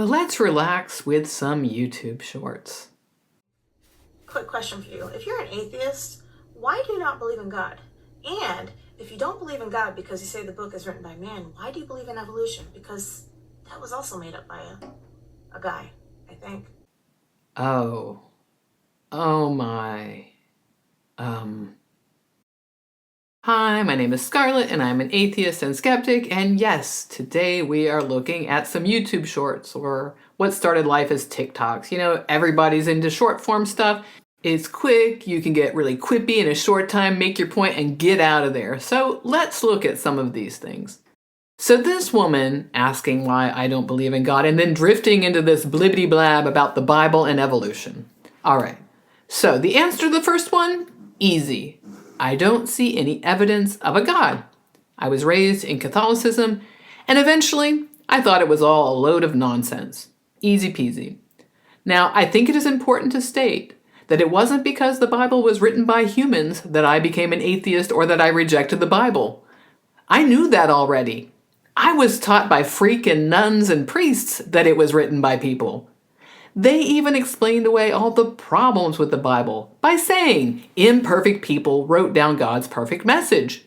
let's relax with some YouTube shorts. Quick question for you. If you're an atheist, why do you not believe in God? And if you don't believe in God because you say the book is written by man, why do you believe in evolution? Because that was also made up by a guy, I think. Oh my. Hi, my name is Scarlett, and I'm an atheist and skeptic, and yes, today we are looking at some YouTube shorts, or what started life as TikToks. You know, everybody's into short form stuff. It's quick, you can get really quippy in a short time, make your point, and get out of there. So let's look at some of these things. So this woman asking why I don't believe in God, and then drifting into this blibbity blab about the Bible and evolution. All right, so the answer to the first one, easy. I don't see any evidence of a God. I was raised in Catholicism, and eventually I thought it was all a load of nonsense. Easy peasy. Now, I think it is important to state that it wasn't because the Bible was written by humans that I became an atheist or that I rejected the Bible. I knew that already. I was taught by freaking nuns and priests that it was written by people. They even explained away all the problems with the Bible by saying imperfect people wrote down God's perfect message.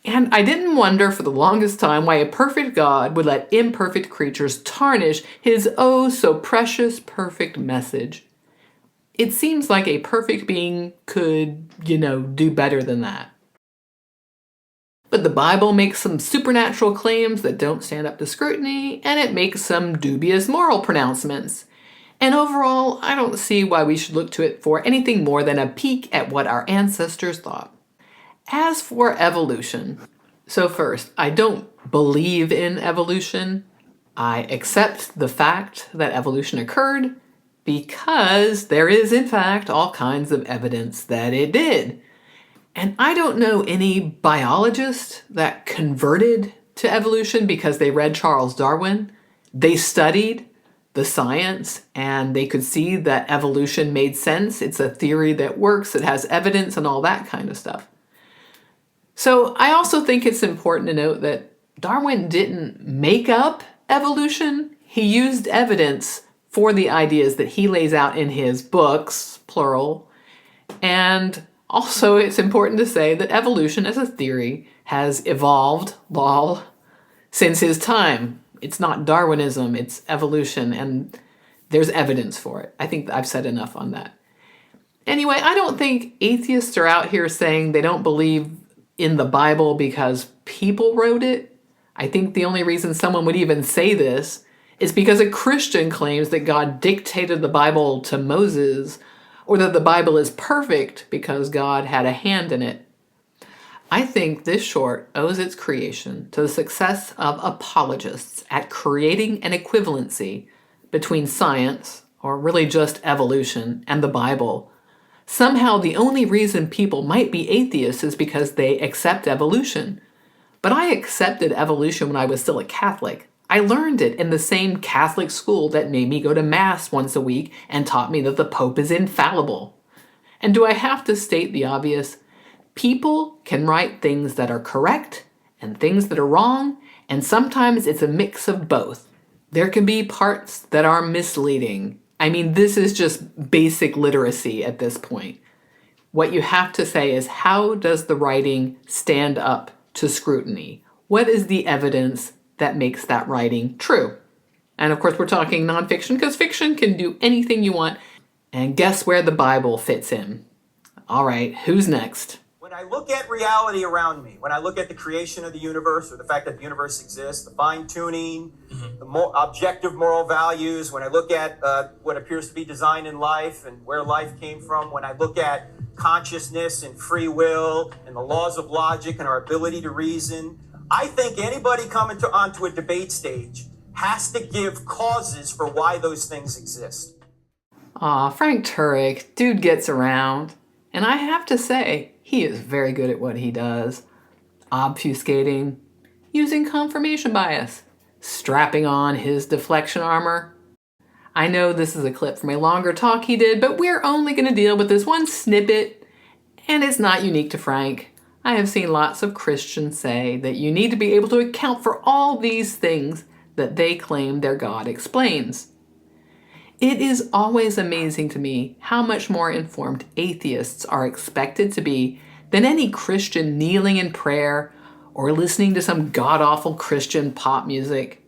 And I didn't wonder for the longest time why a perfect God would let imperfect creatures tarnish his oh so precious perfect message. It seems like a perfect being could, do better than that. But the Bible makes some supernatural claims that don't stand up to scrutiny, and it makes some dubious moral pronouncements. And overall, I don't see why we should look to it for anything more than a peek at what our ancestors thought. As for evolution, so first, I don't believe in evolution. I accept the fact that evolution occurred because there is, in fact, all kinds of evidence that it did. And I don't know any biologist that converted to evolution because they read Charles Darwin. They studied the science, and they could see that evolution made sense. It's a theory that works, it has evidence and all that kind of stuff. So I also think it's important to note that Darwin didn't make up evolution. He used evidence for the ideas that he lays out in his books, plural. And also it's important to say that evolution as a theory has evolved, lol, since his time. It's not Darwinism, it's evolution, and there's evidence for it. I think I've said enough on that. Anyway, I don't think atheists are out here saying they don't believe in the Bible because people wrote it. I think the only reason someone would even say this is because a Christian claims that God dictated the Bible to Moses, or that the Bible is perfect because God had a hand in it. I think this short owes its creation to the success of apologists at creating an equivalency between science, or really just evolution, and the Bible. Somehow the only reason people might be atheists is because they accept evolution. But I accepted evolution when I was still a Catholic. I learned it in the same Catholic school that made me go to Mass once a week and taught me that the Pope is infallible. And do I have to state the obvious? People can write things that are correct and things that are wrong, and sometimes it's a mix of both. There can be parts that are misleading. I mean, this is just basic literacy at this point. What you have to say is, how does the writing stand up to scrutiny? What is the evidence that makes that writing true? And of course, we're talking nonfiction, because fiction can do anything you want. And guess where the Bible fits in? All right, who's next? When I look at reality around me, when I look at the creation of the universe, or the fact that the universe exists, the fine-tuning, the more objective moral values, when I look at what appears to be design in life and where life came from, when I look at consciousness and free will and the laws of logic and our ability to reason, I think anybody coming onto a debate stage has to give causes for why those things exist. Aw, Frank Turek, dude gets around. And I have to say, he is very good at what he does. Obfuscating, using confirmation bias, strapping on his deflection armor. I know this is a clip from a longer talk he did, but we're only going to deal with this one snippet, and it's not unique to Frank. I have seen lots of Christians say that you need to be able to account for all these things that they claim their God explains. It is always amazing to me how much more informed atheists are expected to be than any Christian kneeling in prayer or listening to some god-awful Christian pop music.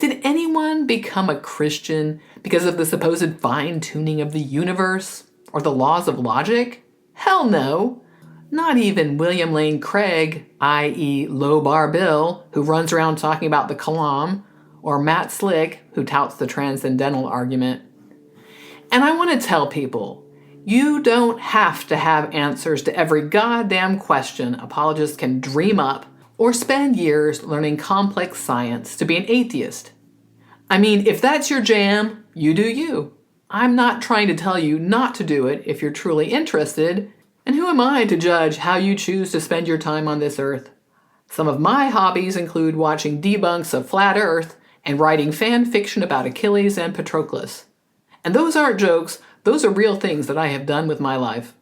Did anyone become a Christian because of the supposed fine-tuning of the universe or the laws of logic? Hell no. Not even William Lane Craig, i.e. Low Bar Bill, who runs around talking about the Kalam, or Matt Slick, who touts the transcendental argument. And I want to tell people, you don't have to have answers to every goddamn question apologists can dream up or spend years learning complex science to be an atheist. I mean, if that's your jam, you do you. I'm not trying to tell you not to do it if you're truly interested, and who am I to judge how you choose to spend your time on this earth? Some of my hobbies include watching debunks of Flat Earth and writing fan fiction about Achilles and Patroclus. And those aren't jokes, those are real things that I have done with my life.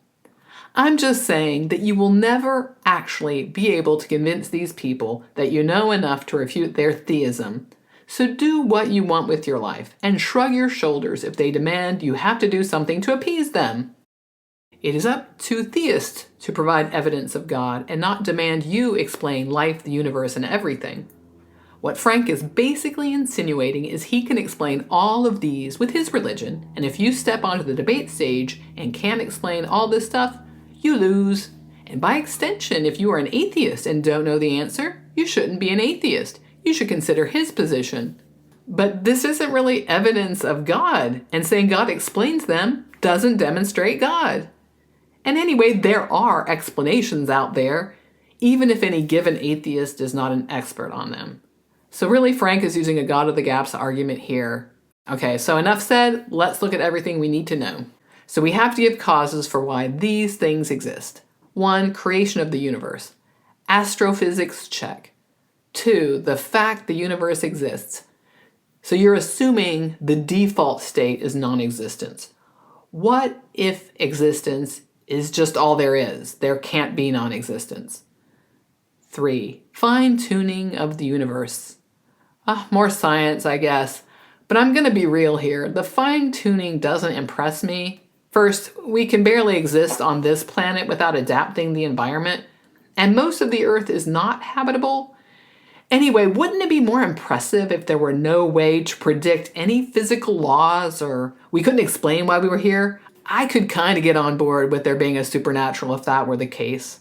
I'm just saying that you will never actually be able to convince these people that you know enough to refute their theism. So do what you want with your life and shrug your shoulders if they demand you have to do something to appease them. It is up to theists to provide evidence of God and not demand you explain life, the universe, and everything. What Frank is basically insinuating is he can explain all of these with his religion, and if you step onto the debate stage and can't explain all this stuff, you lose. And by extension, if you are an atheist and don't know the answer, you shouldn't be an atheist. You should consider his position. But this isn't really evidence of God, and saying God explains them doesn't demonstrate God. And anyway, there are explanations out there, even if any given atheist is not an expert on them. So really, Frank is using a God of the Gaps argument here. Okay, so enough said, let's look at everything we need to know. So we have to give causes for why these things exist. 1, creation of the universe. Astrophysics, check. 2, the fact the universe exists. So you're assuming the default state is non-existence. What if existence is just all there is? There can't be non-existence. 3, fine-tuning of the universe. More science, I guess. But I'm going to be real here. The fine-tuning doesn't impress me. First, we can barely exist on this planet without adapting the environment, and most of the Earth is not habitable. Anyway, wouldn't it be more impressive if there were no way to predict any physical laws, or we couldn't explain why we were here? I could kind of get on board with there being a supernatural if that were the case.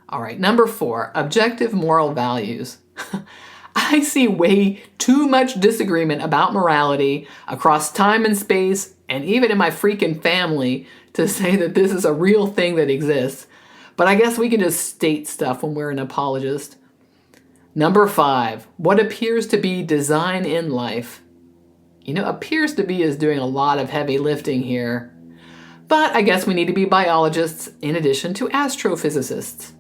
All right, number 4, objective moral values. I see way too much disagreement about morality across time and space, and even in my freaking family, to say that this is a real thing that exists. But I guess we can just state stuff when we're an apologist. Number 5, what appears to be design in life. Appears to be is doing a lot of heavy lifting here. But I guess we need to be biologists in addition to astrophysicists.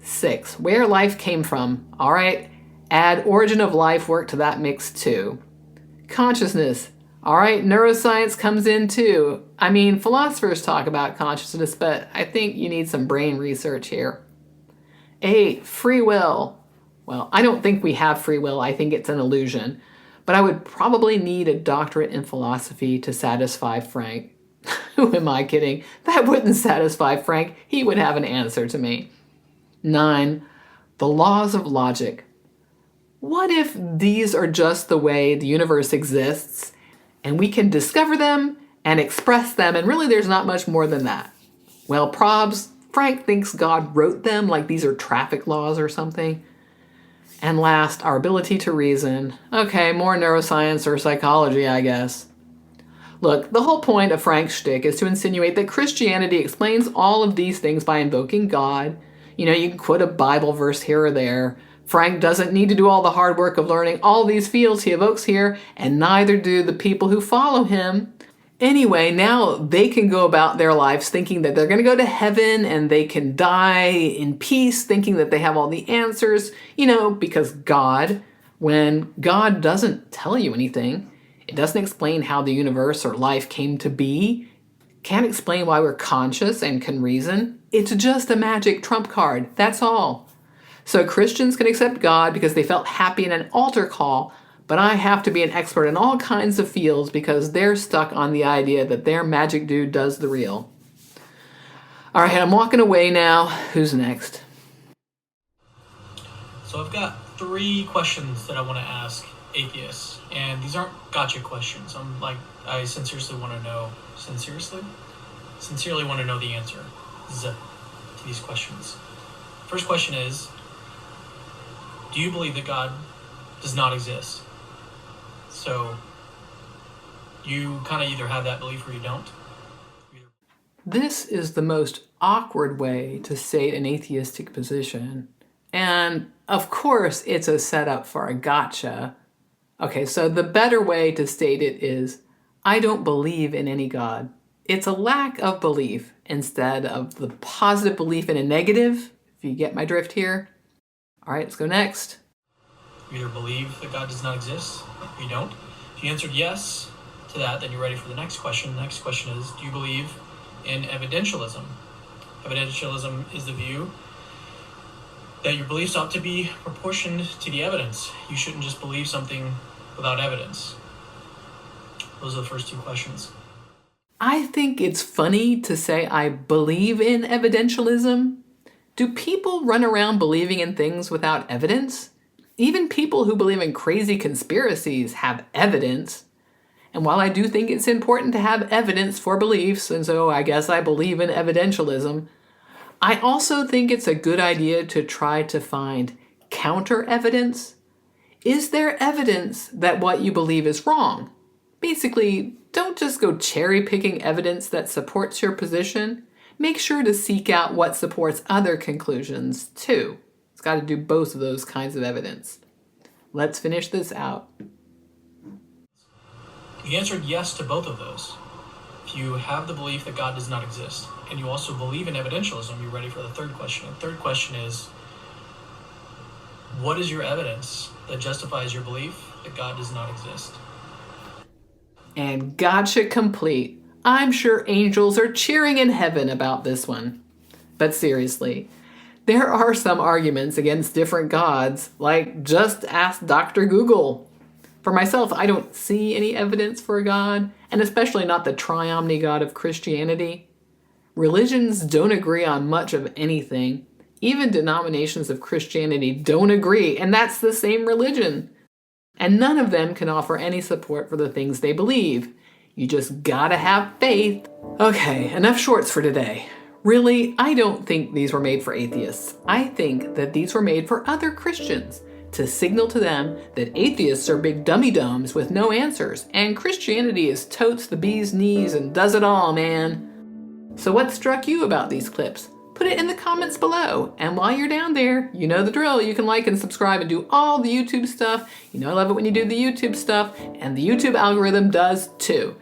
6, where life came from. All right, add origin of life work to that mix too. Consciousness. All right, neuroscience comes in too. I mean, philosophers talk about consciousness, but I think you need some brain research here. 8, free will. Well, I don't think we have free will. I think it's an illusion. But I would probably need a doctorate in philosophy to satisfy Frank. Who am I kidding? That wouldn't satisfy Frank. He would have an answer to me. 9, the laws of logic. What if these are just the way the universe exists, and we can discover them and express them, and really there's not much more than that? Well, probs, Frank thinks God wrote them like these are traffic laws or something. And last, our ability to reason. Okay, more neuroscience or psychology, I guess. Look, the whole point of Frank's shtick is to insinuate that Christianity explains all of these things by invoking God. You can quote a Bible verse here or there. Frank doesn't need to do all the hard work of learning all these fields he evokes here, and neither do the people who follow him. Anyway, now they can go about their lives thinking that they're going to go to heaven, and they can die in peace thinking that they have all the answers, because God, when God doesn't tell you anything, it doesn't explain how the universe or life came to be, can't explain why we're conscious and can reason. It's just a magic trump card, that's all. So Christians can accept God because they felt happy in an altar call, but I have to be an expert in all kinds of fields because they're stuck on the idea that their magic dude does the real. All right, I'm walking away now. Who's next? So I've got 3 questions that I want to ask atheists, and these aren't gotcha questions. I sincerely want to know, sincerely want to know the answer to these questions. First question is, do you believe that God does not exist? So you kind of either have that belief or you don't. This is the most awkward way to state an atheistic position. And of course, it's a setup for a gotcha. Okay, so the better way to state it is, I don't believe in any God. It's a lack of belief instead of the positive belief in a negative, if you get my drift here. All right, let's go next. You either believe that God does not exist or you don't. If you answered yes to that, then you're ready for the next question. The next question is, do you believe in evidentialism? Evidentialism is the view that your beliefs ought to be proportioned to the evidence. You shouldn't just believe something without evidence. Those are the first 2 questions. I think it's funny to say I believe in evidentialism. Do people run around believing in things without evidence? Even people who believe in crazy conspiracies have evidence. And while I do think it's important to have evidence for beliefs, and so I guess I believe in evidentialism, I also think it's a good idea to try to find counter evidence. Is there evidence that what you believe is wrong? Basically, don't just go cherry picking evidence that supports your position. Make sure to seek out what supports other conclusions too. It's got to do both of those kinds of evidence. Let's finish this out. You answered yes to both of those. If you have the belief that God does not exist, and you also believe in evidentialism, you're ready for the third question. The third question is, what is your evidence that justifies your belief that God does not exist? And gotcha complete. I'm sure angels are cheering in heaven about this one. But seriously, there are some arguments against different gods, like just ask Dr. Google. For myself, I don't see any evidence for a God, and especially not the triomni God of Christianity. Religions don't agree on much of anything. Even denominations of Christianity don't agree, and that's the same religion. And none of them can offer any support for the things they believe. You just gotta have faith. Okay, enough shorts for today. Really, I don't think these were made for atheists. I think that these were made for other Christians, to signal to them that atheists are big dummy-dumbs with no answers, and Christianity is totes the bee's knees and does it all, man. So what struck you about these clips? Put it in the comments below. And while you're down there, you know the drill. You can like and subscribe and do all the YouTube stuff. You know I love it when you do the YouTube stuff, and the YouTube algorithm does too.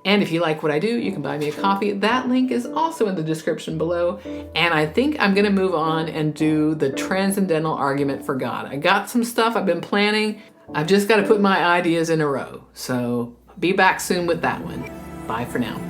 And if you like what I do, you can buy me a coffee. That link is also in the description below. And I think I'm gonna move on and do the transcendental argument for God. I got some stuff I've been planning. I've just gotta put my ideas in a row. So be back soon with that one. Bye for now.